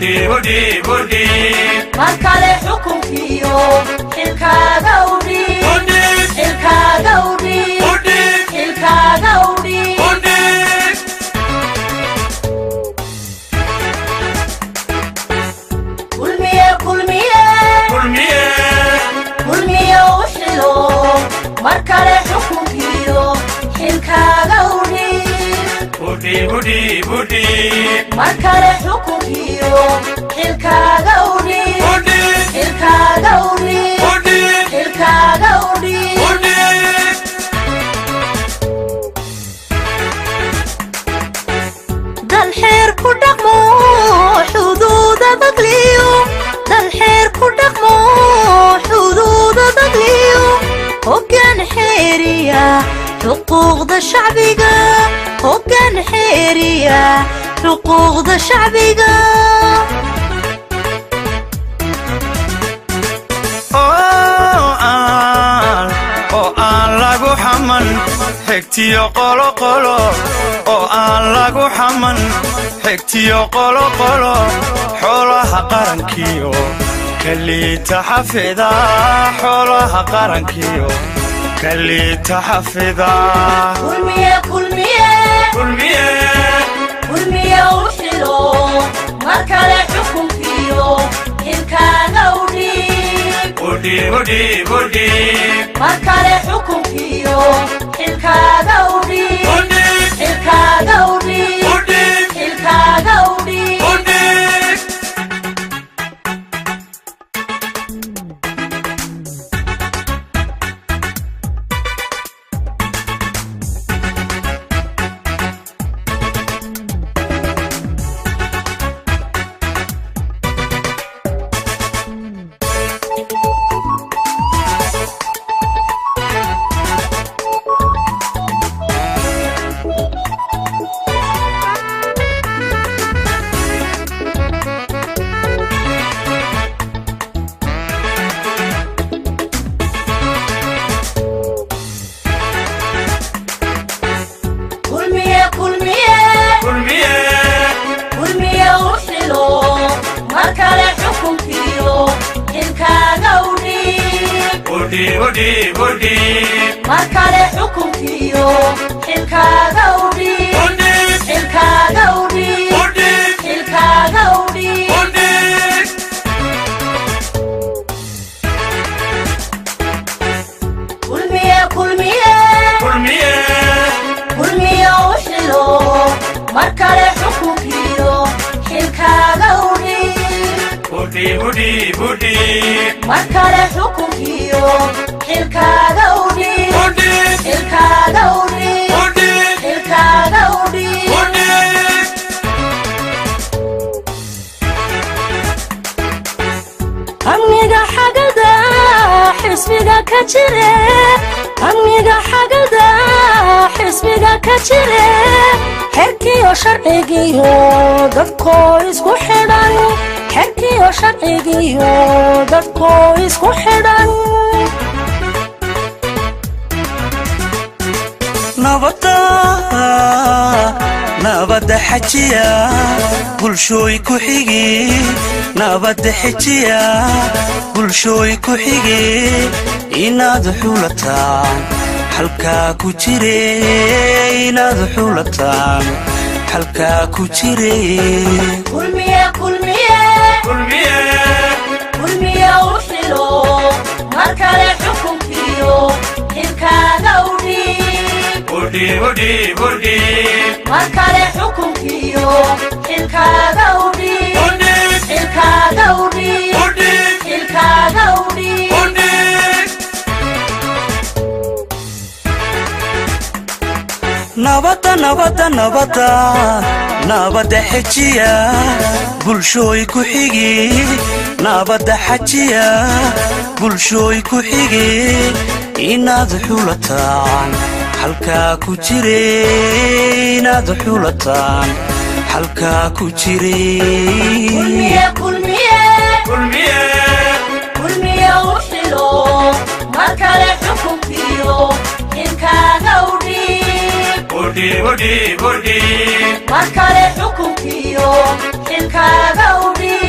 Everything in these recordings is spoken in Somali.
ودي markale xukunkiyo xilkaaga udhi xilkaaga udhi xilkaaga udhi kulmiye uxilo markale xukunkiyo xilkaaga udhi markale xukunkiyo xilkaaga udhi xilkaaga udhi xilkaaga udhi dal xeer ku dhaqmo xuduuda bagliyo dal xeer ku dhaqmo xuduuda bagliyo hoggaan xeeriya xuquuqda shacbiga hoggaan xeeriya xuquuqda shacbiga lagu xaman xigtiyo qolo oo aan lagu xaman xigtiyo qolo xoolaha qarankiyo kaliita xafida xoolaha qarankiyo kaliita xafida kulmiye uxilo markale xukunkiyo xilkaaga udhi markale xukunkiyo xilkaaga udhi xilkaaga udhi xilkaaga udhi kulmiye uxilo markale xukunkiyo xilkaaga udhi markale xukunkiyo xilkaaga udhi xilkaaga udhi xilkaaga udhi kulmiye uxilo markale xukunkiyo xilkaaga udhi markale xukunkiyo xilkaaga udhi xilkaaga udhi xilkaaga udhi amniga xagada xisbiga ka jire amniga xagada xisbiga ka jire xerkiyo sharcigiyo dadkoo isku xidhan xerkiyo sharcigiyo dadkoo isku xidhan nabadda xajiya bulshooy ku xigi nabadda xajiya bulshooy ku xigi inaad xulataan halkaa ku jire inaad xulataan halkaa ku jire kulmiye uxilo markale xukunkiyo xilkaaga udhi markale xukunkiyo xilkaaga udhi xilkaaga udhi xilkaaga udhi nabadda xajiya bulshooy ku xigi nabadda xajiya bulshooy ku xigi inaad xulataan halkaa ku jire inaad xulataan halkaa ku jire kulmiye uxilo markale xukunkiyo xilkaaga udhi markale xukunkiyo xilkaaga udhi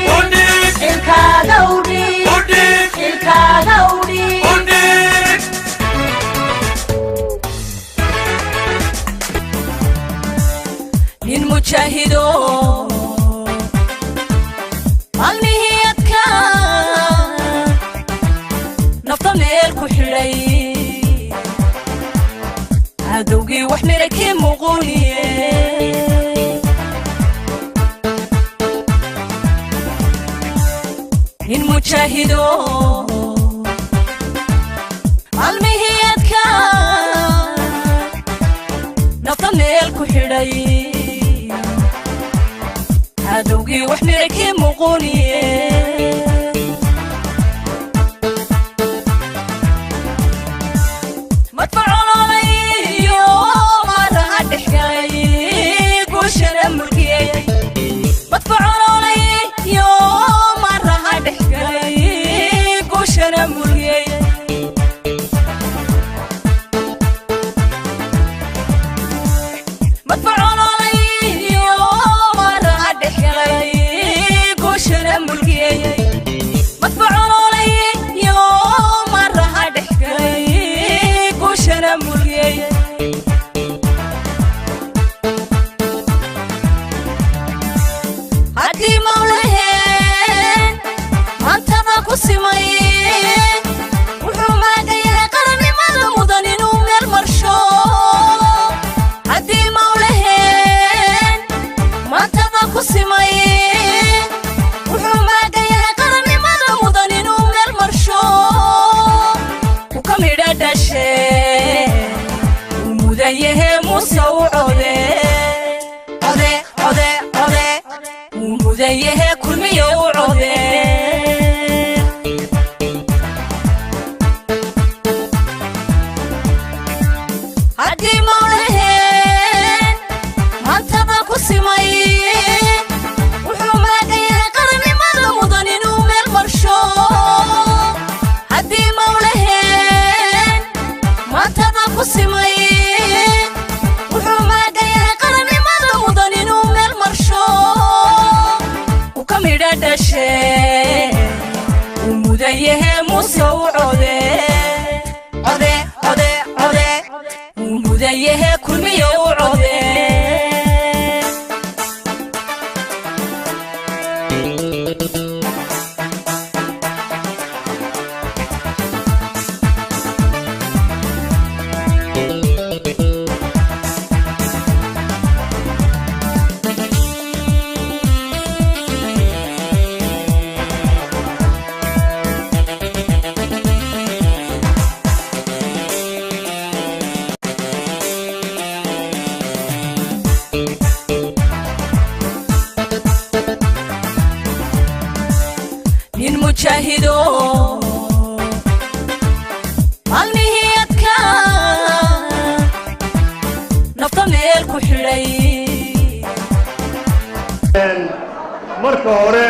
xidhay cadowgii wax mira kii muquuniye nin mujaahido almihiyadka nafta meel ku xidhay cadowgii wax mira kii muquuniye marka hore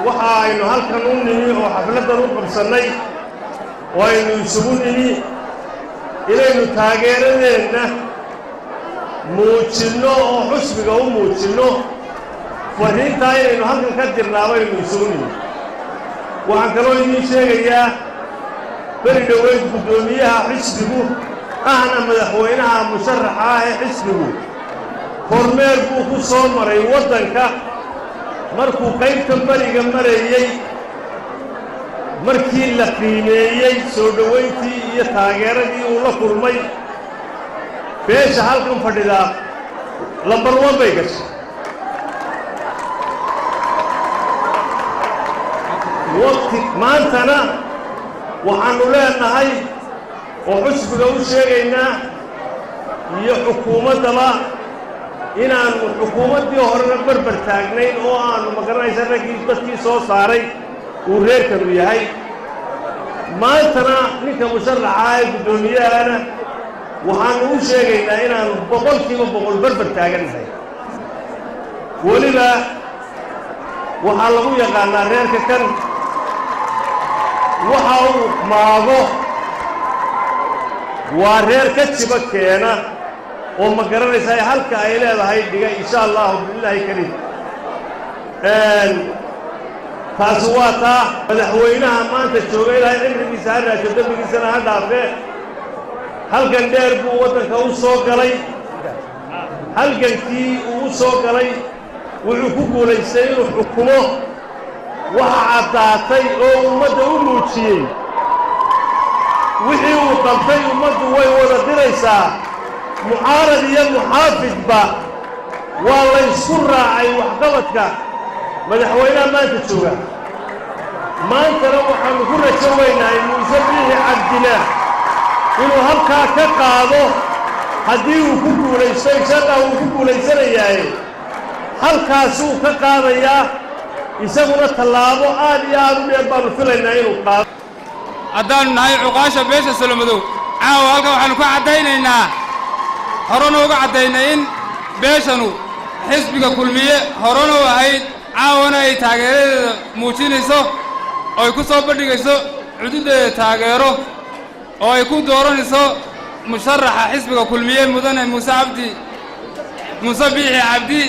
waxa aynu halkan u nimi oo xafladan u qabsanay oo aynu isugu nimi inaynu taageeradeena muujinno oo xusbiga u muujinno fariinta inaynu halkan ka dirnaaba aynu isugu nimi waxaan kaloo idiin sheegayaa beri dhoweyd guddoomiyaha xisbigu ahna madaxweynaha musharaxa ah ee xisbigu kormeer buu ku soo maray waddanka markuu qaybta bariga marayey markii la qiimeeyey soo dhowayntii iyo taageeradii uu la kulmay beesha halkan fadhidaa lambar 1 bay gashay waqti maantana waxaannu leenahay oo xusbiga u sheegaynaa iyo xukuumaddaba inaannu xukuumaddii horena barbar taagnayn oo aannu magaranaysa raggii dadkii soo saaray uu reerkanu yahay maantana ninka musharaxa ee guddoomiyahana waxaannu u sheegaynaa inaannu 100% barbar taagannahay weliba waxaa lagu yaqaannaa reerka kan waxa uu maago waa reer ka jiba keena oo ma garanaysaa halka ay leedahay dhiga insha Allah billahi kariim taasi waa taa madaxweynaha maanta joogay ilaahay cimrigiisa ha raajo dambigiisana ha dhaafe halkan dheer buu waddanka u soo galay halgankii uu u soo galay wuxuu ku guulaystay inuu xukumo waxa caddaatay oo ummadda u muujiyey wixii uu qabtay ummaddu way wada diraysaa mucaarad iyo muxaafidba waa la isku raacay waxqabadka madaxweynaha maanta jooga maantana waxaannu ku rajo weynahay muuse biixi cabdile inuu halkaa ka qaado haddii uu ku guulaysto inshallah uu ku guulaysanayahay halkaasuu ka qaadayaa isaguna tallaabo aad iyo aad u dheer baannu filaynaa inuu qaado haddaannu nahay cuqaasha beesha solomadow caawa halkan waxaannu ka caddaynaynaa horena uga caddaynay in beeshanu xisbiga kulmiye horena u ahayd caawana ay taageeradeeda muujinayso oo ay ku soo bandhigayso cududeeda taageero oo ay ku dooranayso musharaxa xisbiga kulmiye mudane muuse biixi cabdi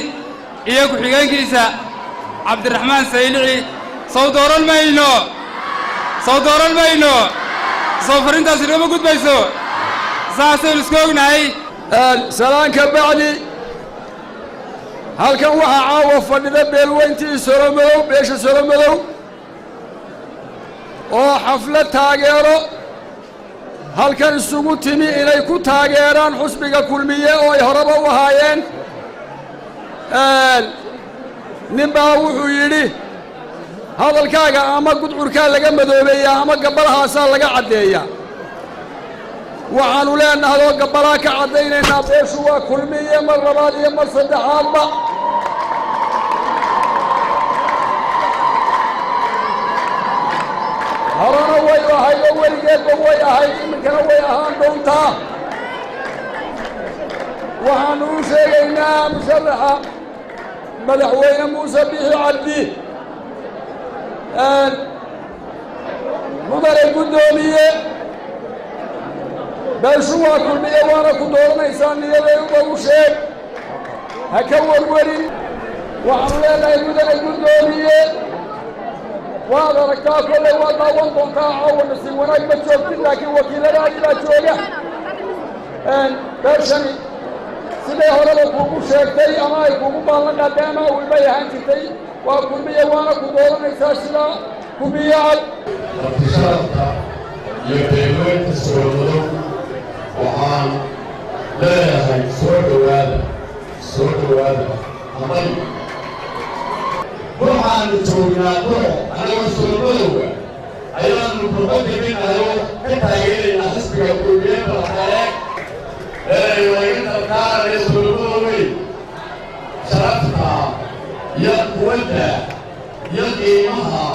iyo ku-xigeenkiisa cabdiraxmaan saylici sow dooran mayno sow farrintaas inoma gudbayso saasaynu iska ognahay salaan ka bacdi halkan waxaa caawa fadhida beelweyntii solomadow beesha solomadow oo xaflad taageero halkan isugu timi inay ku taageeraan xusbiga kulmiye oo ay horeba u ahaayeen nin baa wuxuu yidhi hadalkaaga ama gudcurkaa laga madoobeeyaa ama gabbalahaasaa laga caddeeyaa waxaannu leennahay oo gabbalaa ka caddaynaynaa beeshu waa kulmiye mar labaad iyo mar saddexaadba horena way ahayd oo weligeedba way ahayd iminkana way ahaan doontaa waxaannu u sheegaynaa musharaxa madaxweyne muuse biixi cabdi mudane guddoomiye beeshu waa kulmiye waana ku dooranaysaa niyadeeduba u sheeg ha ka warwarin waxaannu leenahay mudane guddoomiye waad aragtaa kollay waad daawan doontaa caawa nasiib wanaag ma joogtin laakiin wakiiladaadii baa jooga beeshani siday horeba kuugu sheegtay ama ay kuugu baallan qaadeen ama wiibay ahaan jirtay waa kulmiye waana ku dooranaysaa sidaa kumiye cad martishaadka iyo beelweynta solomadow waxaan leeyahay soo dhowaada amay waxaannu joognaa buxo annagoo solomadowga ayaannu burqodiminayo ka taageeraynaa xisbiga kulmiye balxeeg ee laga dalkaanaya solomadowey sharafta iyo quwadda iyo qiimaha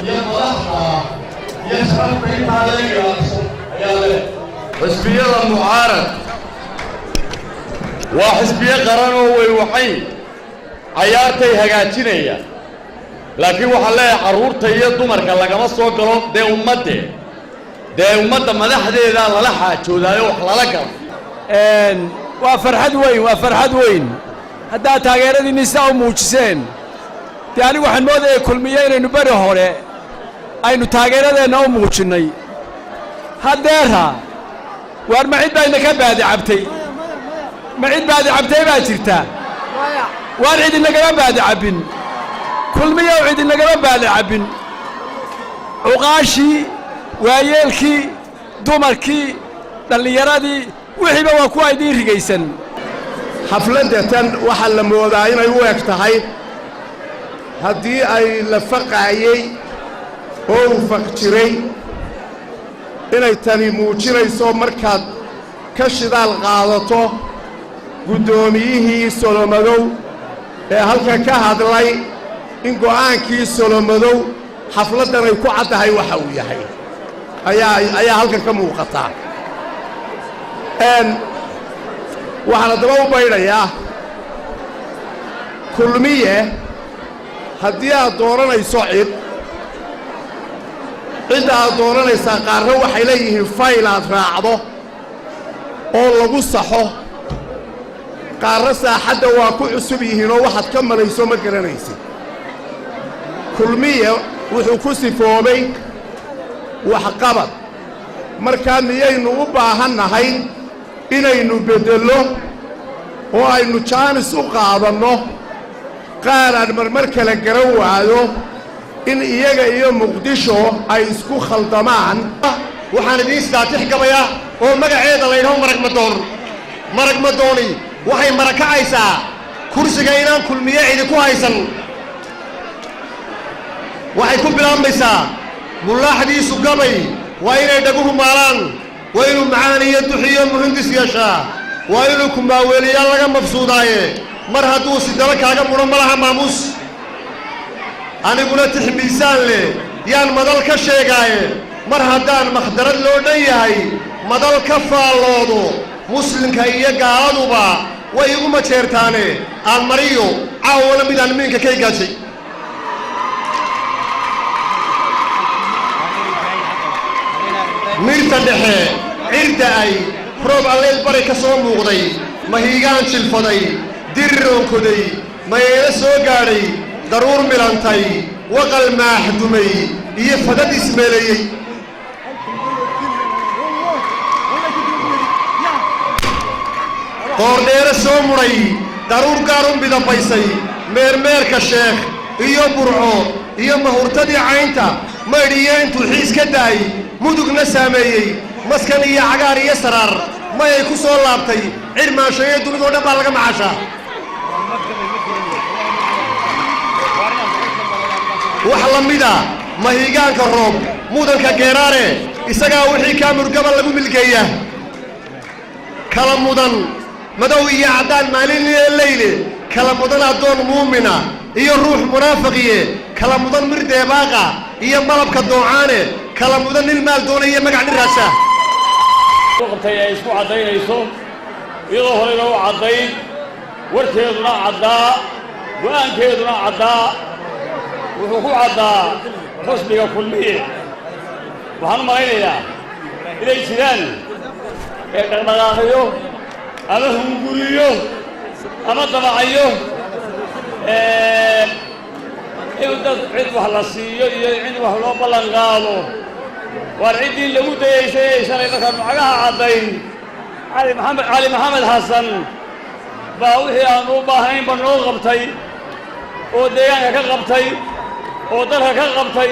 iyo madaxda iyo sharafka intaa laga ilaaliso ayaa leh xisbiyada mucaarad waa xisbiye qaran oo weywaxayn cayaartay hagaajinaya laakiin waxaan leeyahay carruurta iyo dumarka lagama soo galo dee ummadda madaxdeeda lala xaajoodaayo wax lala galo waa farxad weyn haddaad taageeradiinni sidaa u muujiseen dee anigu waxaan moodaya kulmiye inaynu beri hore aynu taageeradeenna u muujinnay haddeera waar ma cid baa idinka baadicabtay ma cid baadicabtay baa jirta waar cid inagama baadicabbin kulmiye oo cid inagama baadicabbin cuqaashii waayeelkii dumarkii dhallinyaradii wixiiba waa kuwa idiin rigaysan xafladda tan waxaa la moodaa inay u eg tahay haddii ay la faqaayey oo uu faq jiray inay tani muujinayso markaad ka shidaal qaadato guddoomiyihii solomadow ee halkan ka hadlay in go'aankii solomadow xafladdan ay ku caddahay waxa uu yahay ayaa halkan ka muuqataa waxaan haddaba u baydhayaa kulmiye haddii aad dooranayso cidda aad dooranaysaa qaarna waxay leeyihiin fayl aad raacdo oo lagu saxo qaarna saaxadda waa ku cusub yihiin oo waxaad ka malayso ma garanaysid kulmiye wuxuu ku sifoobay waxqabad markaa miyaynu u baahannahay inaynu beddello oo aynu jaanis u qaadanno qaar aan marmar kale garan waado in iyaga iyo muqdisho ay isku khaldamaan waxaan idiin sidaatix gabaya oo magaceeda la yidhaho marag madooni waxay marakacaysaa kursiga inaan kulmiye cidi ku haysan waxay ku bilaabmaysaa mulaaxdiisu gabay waa inay dhaguhu maalaan waa inuu macaan iyo duxiyo muhindis yeeshaa waa inuu kumaaweeliyaal laga mabsuudaaye mar hadduu sidalo kaaga mudho ma laha maamuus aniguna tix miisaan leh yaan madal ka sheegaaye mar haddaan makhdarad loo dhan yahay madal ka faalloodo muslimka iyo gaaladuba way igu majeertaane aan mariyo caawala midaan miinka ka igaajay mirta dhexe cirda ay roob alleyl bari ka soo muuqday mahiigaan jilfaday dirroonkoday mayeelo soo gaadhay daruur milantay waqal maaxdumay iyo fadad ismeeleeyey qoordheere soo mudhay daruur gaar u midabaysay meermeerka sheekh iyo burco iyo mahurtadii caynta maydhiyo intuu xiis ka da'ay mudugna saameeyey maskan iyo cagaar iyo saraar mayay ku soo laabtay cirmaanshayo dunidoo dhan baa laga macashaa wax la mida mahiigaanka roob mudanka geeraare isagaa wixii kaa murgaba lagu milgeeya kala mudan madow iyo caddaan maalin iyo leyle kala mudan addoon muumina iyo ruux munaafiqiye kala mudan mir deebaaqa iyo malabka doocaane kala mudan nin maal doonaya magac nin raasha qabtay ay isku cadaynayso iyadoo horeyna u caddayn warkeeduna caddaa go'aankeeduna caddaa wuxuu ku caddaa xusbiga kulmiye waxaan u malaynayaa inay jiraan ee dhaqdhaqaaqiyo ama hunguriyo ama dabacayo in dad cid wax la siiyo iyo cid wax loo ballan qaado waar ciddii lagu dayaysay ay shalay markaan macagaha caddayn cali maxamed xasan baa wixii aan u baahnaynba noo qabtay oo deegaanka ka qabtay oo dalka ka qabtay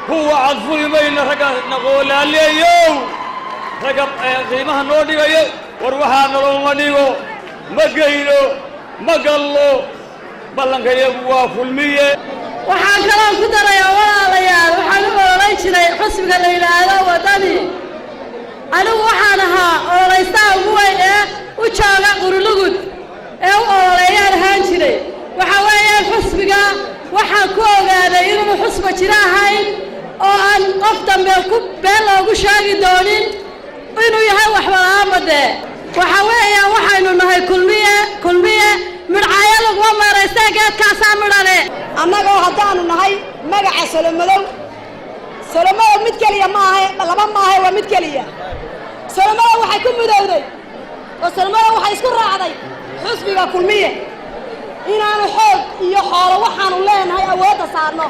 kuwa cadfuri mayna ragga naqoolaaleeyow ragga qiimaha noo dhigayo war waxaa noloma dhigo ma geyno ma gallo ballanka iyagu waa kulmiye waxaan kaloon ku darayaa walaalayaal waxaan u ololayn jiray xusbiga la yidhaahdo waddani anigu waxaan ahaa ololaystaha ugu weyn ee u jooga qurulugud ee u ololeeyaan ahaan jiray waxa weeyaan xusbiga waxaan ku ogaaday inuunu xusba jiro ahayn oo aan qof dambe ku been loogu sheegi doonin inuu yahay waxbala'aanba dee waxa weeyaan waxaynu nahay kulmiye midhcaayo laguma meeraystee geedkaasaa midhane annagoo haddaannu nahay magaca solomadow mid keliya maaha laba maaha waa mid keliya solomadow waxay ku midowday oo solomadow waxay isku raacday xusbiga kulmiye inaanu xoog iyo xoolo waxaannu leenahay awoodda saarno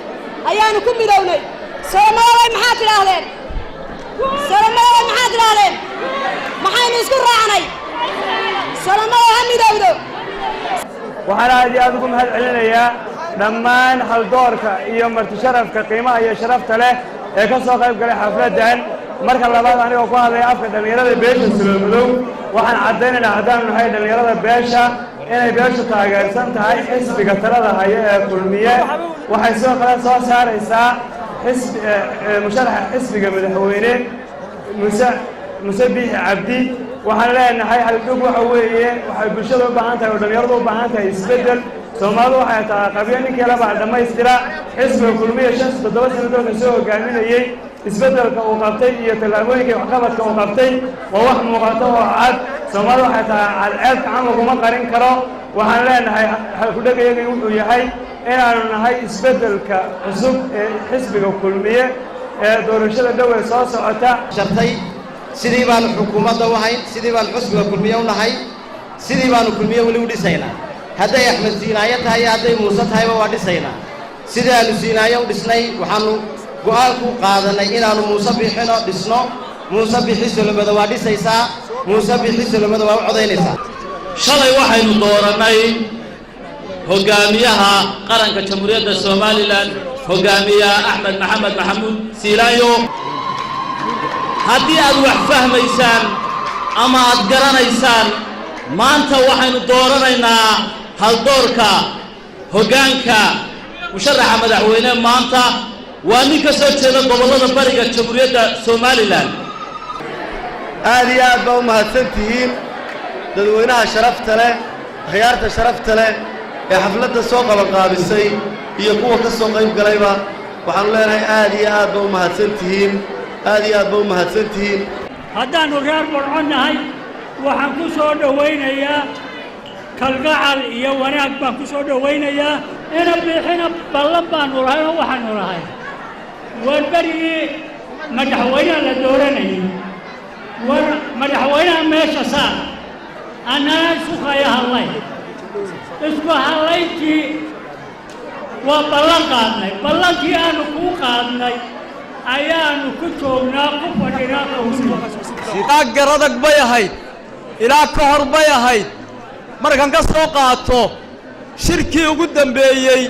ayaannu ku midownay solomadoway maxaad tidhaahdeen solomadoway maxaad tidhaahdeen maxaynu isku raacnay solomadow ha midowdo waxaan aad iyo aad ugu mahad celinayaa dhammaan haldoorka iyo martisharafka qiimaha iyo sharafta leh ee ka soo qayb galay xafladdan marka labaad anigoo ku hadlaya afka dhallinyarada beesha Solomadow waxaan caddaynaynaa haddaanu nahay dhallinyarada beesha inay beeshu taageersan tahay xisbiga talada haya ee kulmiye waxay soo kale soo saaraysaa musharaxa xisbiga madaxweyne muse biixi cabdi waxaan leenahay halgog waxa weeye waxay bulshada u baahan tahay oo dhallinyaradu u baahan tahay isbeddel soomaalidu waxay tahay qabyo ninkii labaa dhammaystira xisbiga kulmiye 7 sannadood soo hogaaminayey isbeddelka uu qabtay iyo tallaabooyinka waxqabadka uu qabtay waa wax muuqato oo cad soomaalidu waxay tahay cadceed gacan laguma qarin karo waxaan leenahay halkudhegayagii wuxuu yahay inaanu nahay isbeddelka cusub ee xisbiga kulmiye ee doorashada dhow ee soo socota shartay sidii baanu xukuumadda u hayn sidii baanu xusbiga kulmiye u nahay sidii baanu kulmiye weli u dhisaynaa hadday axmed siinaayo tahay iyo hadday muuse tahayba waa dhisaynaa sidii aanu siinaayo u dhisnay waxaannu go'aan ku qaadannay inaannu muuse biixino dhisno muuse biixi Solomadow waa dhisaysaa muuse biixi Solomadow waa u codaynaysaa shalay waxaynu doorannay hoggaamiyaha qaranka jamhuuriyadda somalilan hoggaamiyaha axmed maxamed maxamuud siilaanyo haddii aad wax fahmaysaan ama aad garanaysaan maanta waxaynu dooranaynaa haldoorka hoggaanka musharaxa madaxweyne maanta waa nin ka soo jeeda gobollada bariga jamhuuriyadda somalilan aad iyo aad baa u mahadsan tihiin dadweynaha sharafta leh akhyaarta sharafta leh ee xafladda soo qabanqaabisay iyo kuwa ka soo qayb galayba waxaanu leenahay aad iyo aad baa u mahadsan tihiin aad iyo aad baa u mahadsan tihiin haddaannu reer Burco nahay waxaan ku soo dhawaynayaa kalgacal iyo wanaag baan ku soo dhawaynayaa ina bixina ballan baanu lahay oo waxaanu lahay warbarigii madaxweynaha la dooranayay war madaxweynaha meesha saar annana isku khaya hadlay isku hadlayntii waa ballan qaadnay ballankii aanu kuu qaadnay ayaanu ku joognaa ku fadhinaa garadag bay ahayd ilaa ka hor bay ahayd markan ka soo qaato shirkii ugu dambeeyey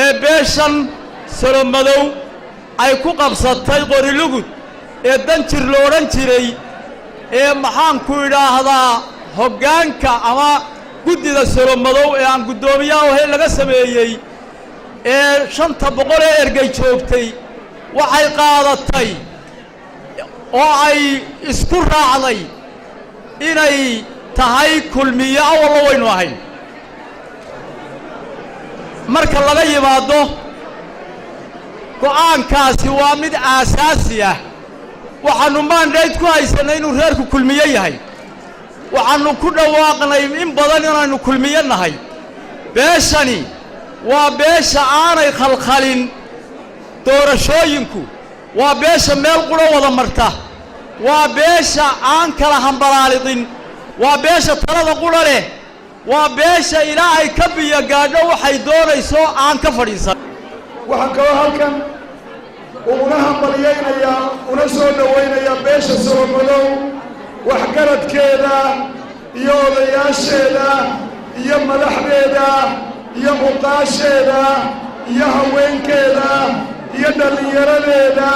ee beeshan solomadow ay ku qabsatay qorilugud ee danjir lo odhan jiray ee maxaanku idhaahdaa hoggaanka ama guddida solomadow ee aan guddoomiyaha ahay laga sameeyey ee 500 ee ergey joogtay waxay qaadatay oo ay isku raacday inay tahay kulmiye awalba waynu ahayn marka laga yimaado go'aankaasi waa mid aasaasi ah waxaanu mandate ku haysanay inuu reerku kulmiye yahay waxaanu ku dhawaaqnay in badan inaynu kulmiye nahay beeshani waa beesha aanay khalkhalin doorashooyinku waa beesha meel qura wada marta waa beesha aan kala hambalaalidin waa beesha talada qura leh waa beesha ilaa ay ka biyo gaadho waxay doonayso aan ka fadhiisan waxaan kaloo halkan uguna hambalyaynayaa una soo dhawaynayaa beesha solomadow waxgaradkeeda iyo odayaasheeda iyo madaxdeeda iyo muqaasheeda iyo haweenkeeda iyo dhallinyaradeeda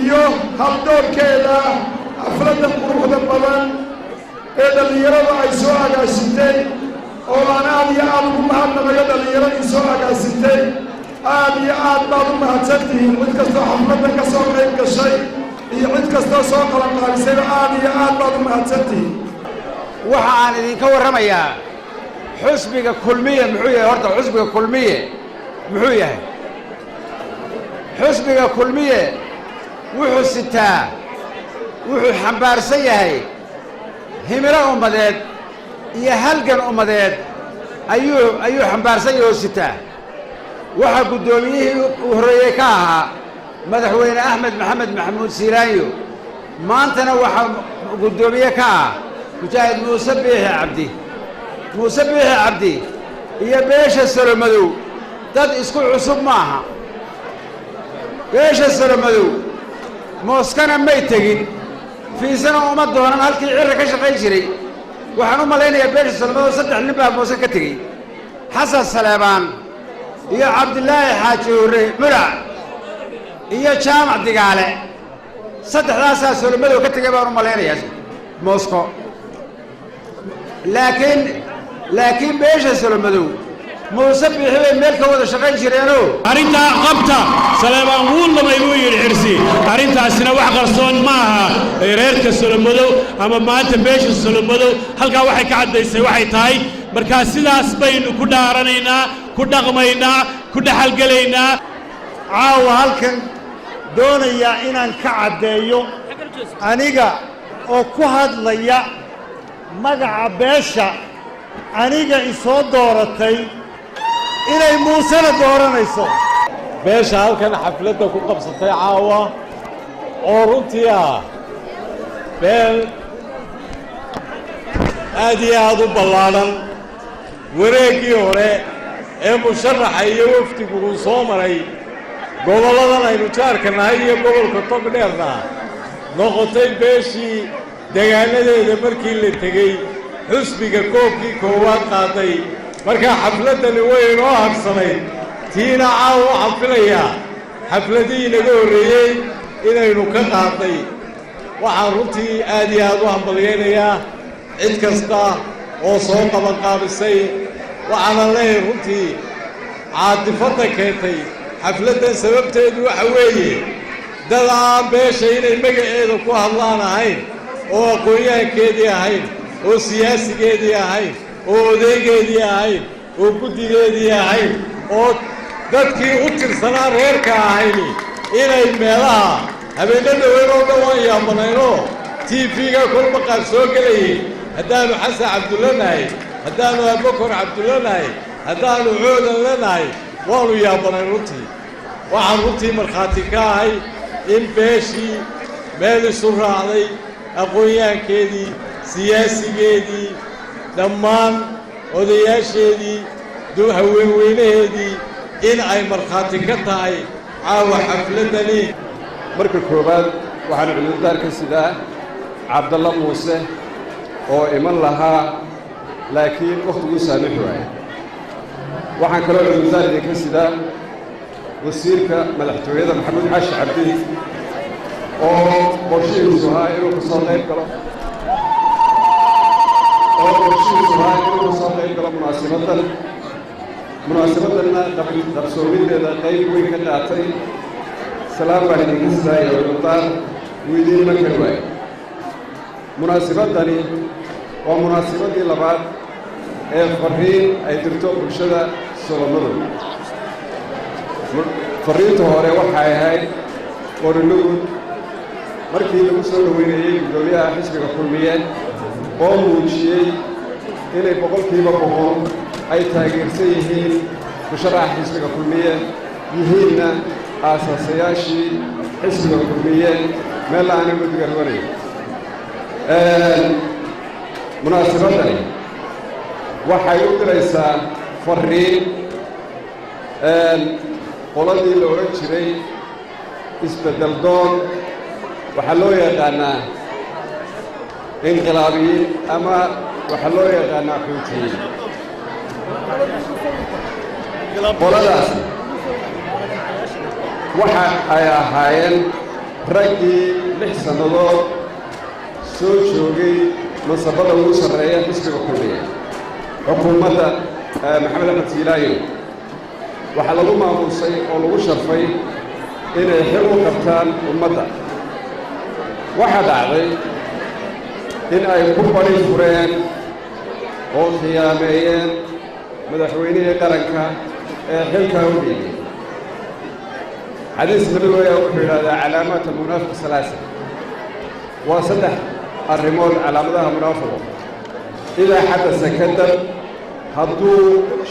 iyo habdoorkeeda xafladdan quruxda badan ee dhallinyaradu ay soo agaasintay oo aan aad iyo aad ugu mahadnaqayo dhallinyaradii soo agaasintay aad iyo aad baad u mahadsantihiin cid kastoo xafladdan ka soo qayb gashay iyo cid kastoo soo qabanqaabisayba aad iyo aad baad u mahadsantihiin waxa aan idinka warramayaa xusbiga kulmiye muxuu yahay horta xusbiga kulmiye muxuu yahay xusbiga kulmiye wuxuu sitaa wuxuu xambaarsan yahay himilo ummadeed iyo halgan ummadeed ayuu xambaarsan yahay oo sitaa waxaa guddoomiyihii u horreeyey ka ahaa madaxweyne axmed maxamed maxamuud siiraanyo maantana waxaa guddoomiye ka ah mujaahid muuse biixi cabdi iyo beesha solomadow dad isku cusub ma aha beesha solomadow mooskana may tegin fiisana uma doonan halkii cirra ka shaqayn jiray waxaan u malaynayaa beesha solomadow 3 nin baa mooska ka tegey xasan saleebaan iyo cabdilaahi xaaji hurre murac iyo jaamac digaale 3daasaa solomadow ka tegay baan u malaynayaa moosko laakiin beesha solomadow muuse biixi bay meel ka wada shaqayn jireenoo arrintaa qabta saleebaan wuulnamay buu yidhi xirsi arrintaasina wax qarsoon ma aha reerka solomadow ama maanta beesha solomadow halkaa waxay ka caddaysay waxay tahay markaa sidaas baynu ku dhaaranaynaa ku dhaqmaynaa ku dhaxalgelaynaa caawa halkan doonayaa inaan ka caddeeyo aniga oo ku hadlaya magaca beesha aniga isoo dooratay inay muusena dooranayso beesha halkan xafladda ku qabsatay caawa oo runtii ah beel aad iyo aad u ballaadhan wareeggii hore ee musharaxa iyo wafdigu uu soo maray gobolladan aynu jaarka nahay iyo gobolka togdheerna noqotay beeshii degaanadeeda markii la tegey xusbiga koobkii koowaad qaaday markaa xafladdani way inoo harsanayd tiina caawa waxaan filayaa xafladihii inaga horreeyey inaynu ka qaadnay waxaan runtii aad iyo aad u hambalyaynayaa cid kasta oo soo qabanqaabisay waxaanan leeyahay runtii caadifadda keentay xafladdan sababteedu waxa weeye dad aan beesha inay magaceeda ku hadlaan ahayn oo aqoon-yahankeedii ahayn oo siyaasigeedii ahayn oo odaygeedii ahayn oo guddigeedii ahayn oo dadkii u tirsanaa reerka ahayni inay meelaha habeenno dhaweyn oo dhan waan yaabanaynoo tv-ga kolba qaar soo gelayay haddaannu xasan cabdulla nahay haddaannu abubakar cabdulla nahay haddaannu coodan la nahay waannu yaabanayn runtii waxaan runtii markhaati ka ahay in beeshii meel isu raacday aqoon-yahankeedii siyaasigeedii dhammaan odayaasheedii haweenweynaheedii in ay markhaati ka tahay caawa xafladdani marka koowaad waxaan cudurdaar ka sidaa cabdalla muuse oo iman lahaa laakiin wakhtiguu saamixi waaya waxaan kaloo cudurdaar idinka sidaa wasiirka madaxtooyada maxamuud xaashi cabdi oo qorshihiisu ahaa inuu ka soo qayb galo munaasabaddanna qabsoominteeda qayb weyn ka qaatay salaam baan idinka sidaa iyo cudurdaar wuu idiin iman kari waayo munaasabaddani waa munaasabaddii labaad ee farriin ay dirto bulshada solomadu farriinta hore waxay ahayd qorilugud markii lagu soo dhoweynayey guddoomiyaha xisbiga kulmiye oo muujiyey inay boqolkiiba boqol ay taageersan yihiin musharaxa xisbiga kulmiye yihiinna aasaasayaashii xisbiga kulmiye meel la'aana guddiga rubanaya munaasabaddani waxay u diraysaa farriin qoladii la odhan jiray isbeddel doon waxaa loo yaqaannaa inqilaabiyiin ama waxaa loo yaqaannaa xuutiyiin qoladaas waxa ay ahaayeen raggii 6 sannadood soo joogay mansabada ugu sarreeya xisbiga kulmiye xukuumadda maxamed axmed siilaayo waxaa lagu maamuusay oo lagu sharfay inay xil u qabtaan ummadda waxaa dhacday in ay ku bari fureen oo khiyaameeyeen madaxweynihii qaranka ee xilkaa u dhiibay xadiis nabigoya wuxuu yidhahdaa calaamaat almunaafiq salaasa waa 3 arrimood calaamadaha munaafiqu idaa xadasa kadab hadduu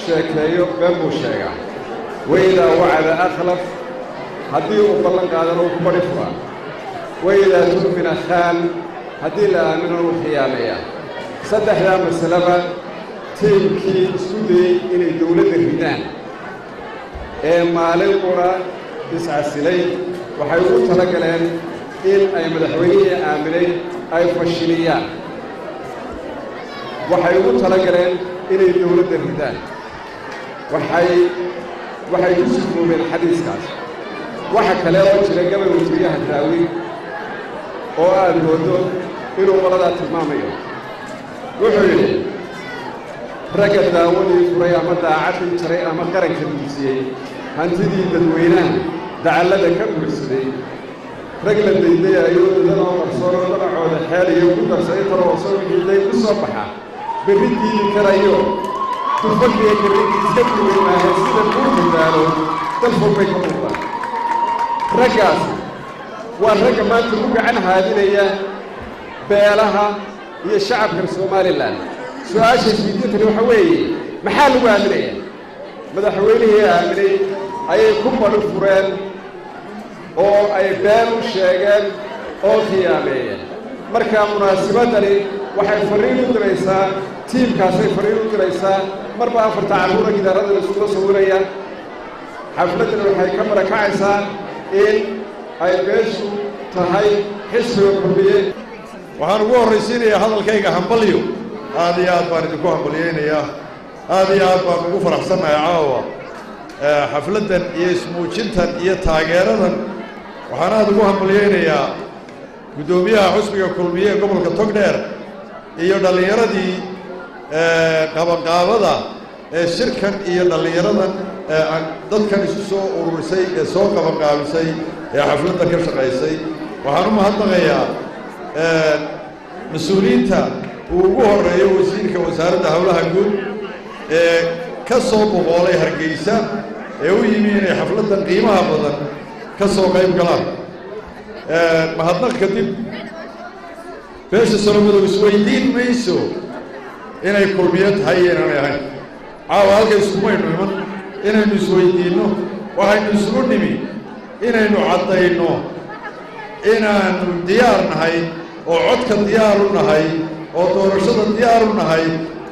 sheekeeyo been buu sheegaa waidaa wacada akhlaf haddii uu ballan qaadana uu ku bari furaa waidaa tu'mina khaan haddii la aamino uu khiyaameeyaa 3daa masaleba tiimkii isku dayey inay dawladda ridaan ee maalin qura iscasilay waxay ugu tala galeen in ay madaxweynihii aaminay ay fashiliyaan waxay ugu tala galeen inay dawladda ridaan waxay ku sifoobeen xadiiskaas waxa kale oo jira gabay wasiiriyaha raawi oo aad moodo inuu qoladaa tilmaamayo wuxuu yidhi ragga daawadii furay ama daacadii jaray ama qaranka duusiyey hantidii dadweynaha dacallada ka buuxsaday rag la daydayayo dadanoo qarsoonoo dhanacooda xeel iyo ku darsaday taroo soo wixiiday u soo baxa berri diidi karayo tufadhiya karrintii iska duway maahe sida kuu dadaalo dal fog bay ka muuqdaan raggaas waa ragga maanta u gacan haadinaya beelaha iyo shacabka somalilan su-aasha isweydiintani waxa weeye maxaa lagu aaminaya madaxweynihii aaminay ayay ku bari fureen oo ay been u sheegeen oo khiyaameeyeen marka munaasabaddani waxay farriin u diraysaa tiimkaasay farriin u diraysaa marba 4 carruura gidaarada la isula sawiraya xafladdani waxay ka marakacaysaa in ay beeshu tahay xisbiga kulmiye waxaan ugu horraysiinayaa hadalkayga hambalyo aad iyo aad baan idinku hambalyaynayaa aad iyo aad baan ugu faraxsannahay caawa xafladdan iyo ismuujintan iyo taageeradan waxaan aad ugu hambalyaynayaa guddoomiyaha xusbiga kulmiye ee gobolka togdheer iyo dhallinyaradii qabanqaabada ee shirkan iyo dhallinyaradan dadkan isu soo ururisay ee soo qabanqaabisay ee xafladda ka shaqaysay waxaan u mahadnaqayaa mas-uuliyiinta uu ugu horreeyo wasiirka wasaaradda howlaha guud ee ka soo boqoolay hargeysa ee u yimi inay xafladdan qiimaha badan ka soo qayb galaan mahadnaq kadib beesha solomadow isweydiin mayso inay kulmiye tahay iyo inaanay ahayn caawa halka iskumaynu iman inaynu isweydiinno waxaynu isugu nimi inaynu caddayno inaannu diyaar nahay oo codka diyaar u nahay oo doorashada diyaar u nahay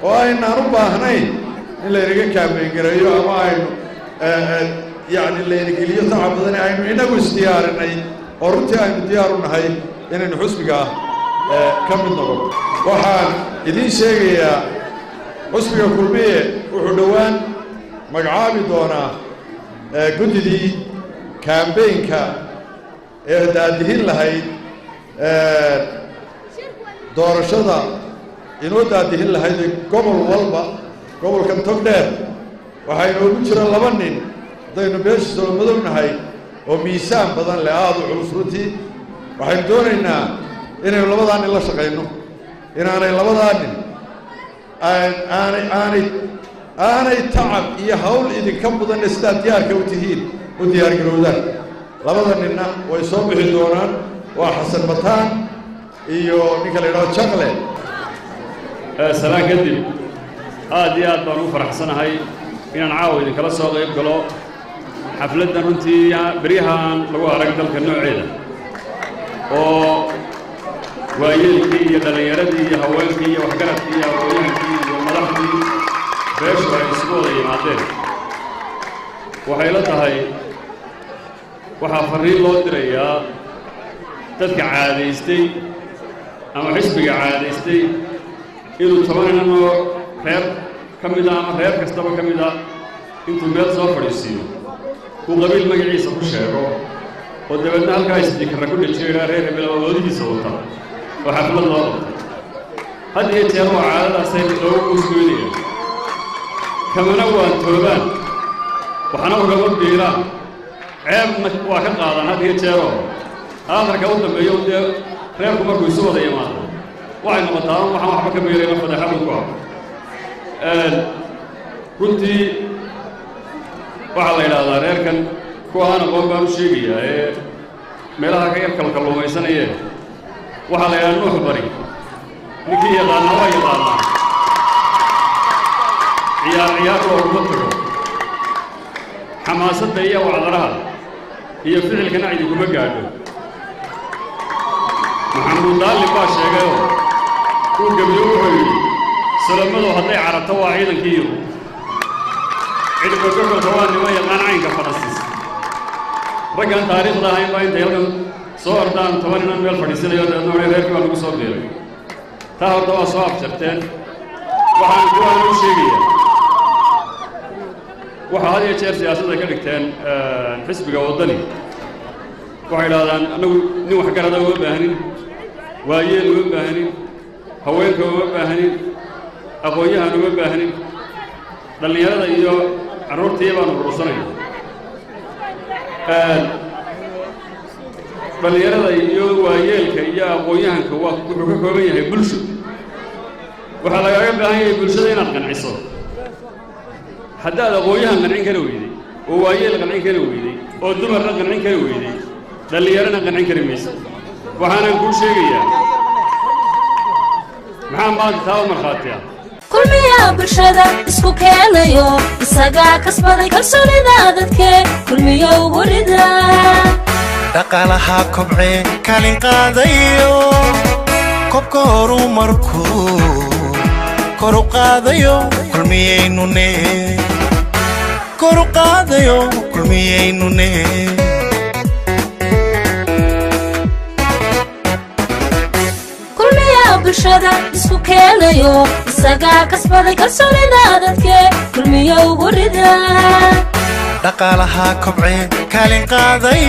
oo aynaan u baahnayn in laynaga kaameengareeyo ama aynu yacni laynageliyo tacab badan aynu inagu isdiyaarinay oo runtii aynu diyaar u nahay inaynu xusbiga ka mid noqon waxaan idiin sheegayaa xusbiga kulmiye wuxuu dhowaan magacaabi doonaa guddidii kaambeynka ee daadihin lahayd doorashada inoo daadihin lahayd gobol walba gobolkan togdheer waxaa inoogu jira 2 nin haddaynu beesha solomadow nahay oo miisaan badan leh aada u culus runtii waxaynu doonaynaa inaynu 2daa nin la shaqayno inaanay 2daa nin aanay tacab iyo hawl idinka mudanna sidaad diyaarka u tihiin u diyaargarowdaan 2 ninna way soo bixi doonaan waa xasan bataan iyo ninka la yidhahdo jaqle salaan kadib aad iyo aad baan ugu faraxsanahay inaan caawa idinkala soo qayb galo xafladdan runtii beryahaan lagu arag dalka nooceeda oo waayeelkii iyo dhallinyaradii iyo haweenkii iyo waxgaradkii iyo aqoonyahankii iyo madaxdii beeshu ay isugu wada yimaadeen waxay la tahay waxaa farriin loo dirayaa dadka caadaystay ama xisbiga caadaystay inuu 10 nin oo reer ka mid ah ama reer kastaba ka mid ah intuu meel soo fadhiisiiyo uu qabiil magaciisa ku sheego oo dabeedna halkaa isdikarra ku dhajeeraa reer hebel awoodihiisa wata oo xaflad loo qabtay had iyo jeer waa caadadaasay loogu usgoynaya kamana waantoobaan waxna ugama biiraan ceebna waa ka qaadaan had iyo jeeroo aakhirka u dambeeyo dee reerku markuu isu wada yimaado waxay noqotaa waxaan waxba ka biirayna fadeexadu ku ah runtii waxaa la yidhaahdaa reerkan kuwa aan aqoon baan u sheegayaa ee meelaha ka yar kalkalluumaysanayee waxaa la yidhaha nuux bari ninkii yaqaana waa yaqaanaa ciyaar looguma tago xamaasadda iyo wacdaraha iyo ficilkana idinkuma gaadho maxamuud daalib baa sheegayoo uu gebiyo wuxuu yidhi solomadow hadday carabto waa ciidankiiyo cidhibka gobolka waa nima yaqaan caynka faransiis raggan taariikhda ahayn baa intay halkan soo ordaan 10 ninan meel fadhiisanayo dabeedna waxay reerkii baa lagu soo biiray taa horta waa soo afjarteen waxaan kuwaan u sheegayaa waxaa had iyo jeer siyaasadda ka dhigteen xisbiga waddani waxay idhahdaan annagu nin waxgarada uma baahnin waayeel uma baahnin haweenka uma baahnin aqoon-yahan uma baahnin dhallinyarada iyo carruurtiiya baanu urursanaya dhallinyarada iyo waayeelka iyo aqoon-yahanka wuxuu ka kooban yahay bulsho waxaa lagaaga baahan yahay bulshada inaad qanciso haddaad aqoon-yahan qancin kari weyday oo waayeel qancin kari weyday oo dumarna qancin kari weyday dhallinyarana qancin kari maysa waxaanaan kuu sheegayaa maxaa maanta taa u markhaati ah kulmiyaa bulshada isku keenayo isagaa kasbaday kalsoonida dadkee kulmiyo ugu rida dhaqaalaha kobcee kaalin qaadayo kobka horumarkuu kor u qaadayo kulmiyaynune kor u qaadayo kulmiyaynune bulshada isku keenayo isagaa kasbaday kalsoonida dadkee kulmiyo ugu rida dhaqaalaha kobcee kaalin qaadayo